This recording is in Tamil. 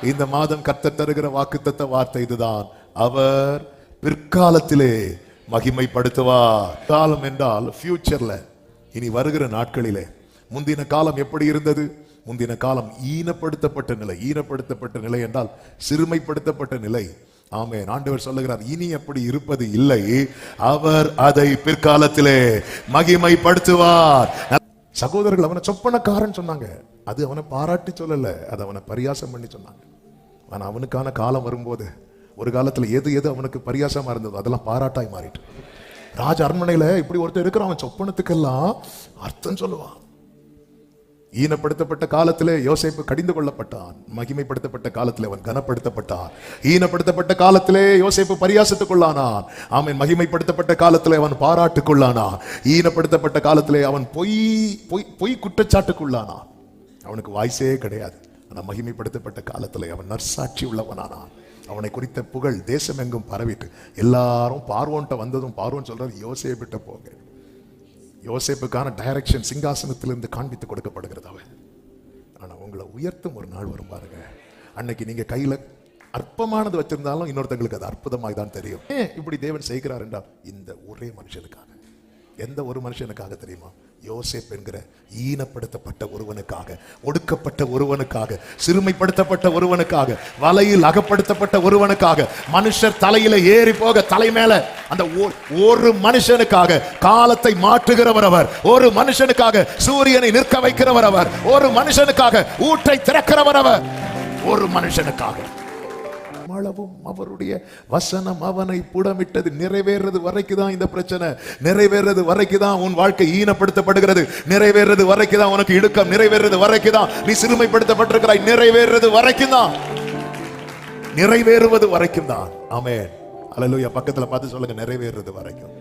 இந்த மாதம் கர்த்தர் தருகிற வாக்குத்தத்த வார்த்தை இதுதான். அவர் பிற்காலத்திலே மகிமைப்படுத்துவார். காலம் என்றால் ஃபியூச்சர்ல, இனி வருகிற நாட்களிலே. முந்தின காலம் எப்படி இருந்தது? முந்தின காலம் ஈனப்படுத்தப்பட்ட நிலை. ஈனப்படுத்தப்பட்ட நிலை என்றால் சிறுமைப்படுத்தப்பட்ட நிலை. ஆமென். ஆண்டவர் சொல்லுகிறார், இனி அப்படி இருப்பது இல்லை, அவர் அதை பிற்காலத்திலே மகிமைப்படுத்துவார். சகோதரர்கள் அவனை சொப்பனக்காரன் சொன்னாங்க. அது அவனை பாராட்டி சொல்லல, அது அவனை பரியாசம் பண்ணி சொன்னாங்க. ஆனா அவனுக்கான காலம் வரும்போது, ஒரு காலத்துல எது எது அவனுக்கு பரியாசமா இருந்தது அதெல்லாம் பாராட்டாய் மாறிட்டு. ராஜ அரண்மனையில இப்படி ஒருத்தர் இருக்கிறான், அவன் சொப்பனத்துக்கெல்லாம் அர்த்தம் சொல்லுவான். ஈனப்படுத்தப்பட்ட காலத்திலே யோசேப்பு கடிந்து கொள்ளப்பட்டான். மகிமைப்படுத்தப்பட்ட காலத்திலே அவன் கனப்படுத்தப்பட்டான். ஈனப்படுத்தப்பட்ட காலத்திலே யோசேப்பு பரியாசத்துக்குள்ளானான். ஆமென். மகிமைப்படுத்தப்பட்ட காலத்திலே அவன் பாராட்டுக்குள்ளானான். ஈனப்படுத்தப்பட்ட காலத்திலே அவன் பொய் குற்றச்சாட்டுக்குள்ளானான். அவனுக்கு வாய்ஸே கிடையாது. ஆனா மகிமைப்படுத்தப்பட்ட காலத்திலே அவன் நற்சாட்சி உள்ளவனானான். அவனை குறித்த புகழ் தேசம் எங்கும் பரவிட்டு எல்லாரும் பார்வோன்ட்ட வந்ததும் பார்வோன் சொல்றாரு, யோசேப்பிட்ட போங்க. யோசேப்புக்கான டைரக்ஷன் சிங்காசனத்திலிருந்து காண்பித்து கொடுக்கப்படுகிறது. அவன் ஆனா உங்களை உயர்த்தும் ஒரு நாள் வரும் பாருங்க. அன்னைக்கு நீங்க கையில அற்பமானது வச்சிருந்தாலும் இன்னொருத்தங்களுக்கு அது அற்புதமாக தான் தெரியும். இப்படி தேவன் செய்கிறார் என்றால் இந்த ஒரே மனுஷனுக்காக. எந்த ஒரு மனுஷனுக்காக தெரியுமா? யோசேப் என்கிற ஈனப்படுத்தப்பட்ட ஒருவனுக்காக, ஒடுக்கப்பட்ட ஒருவனுக்காக, சிறுமைப்படுத்தப்பட்ட ஒருவனுக்காக, வலையில் அகப்படுத்தப்பட்ட ஒருவனுக்காக, மனுஷர் தலையில ஏறி போக தலை மேல அந்த ஒரு மனுஷனுக்காக காலத்தை மாற்றுகிறவர் அவர். ஒரு மனுஷனுக்காக சூரியனை நிற்க வைக்கிறவர் அவர். ஒரு மனுஷனுக்காக ஊற்றை திறக்கிறவர் அவர். ஒரு மனுஷனுக்காக அளவும் அவருடைய வசனம் அவனை புடமிட்டது. நிறைவேறது வரைக்கும் தான் இந்த பிரச்சனை. நிறைவேறது வரைக்கும் தான் உன் வாழ்க்கை ஈனப்படுத்தப்படுகிறது. நிறைவேறது வரைக்கும் தான் உனக்கு இடுக்கம். நிறைவேறது வரைக்கும் தான் நீ சிறுமைப்படுத்தப்பட்டிருக்கிறாய். நிறைவேறது வரைக்கும் தான், நிறைவேறுவது வரைக்கும் தான். ஆமென். அல்லேலூயா. பக்கத்துல பார்த்து சொல்லுங்க, நிறைவேறது வரைக்கும்.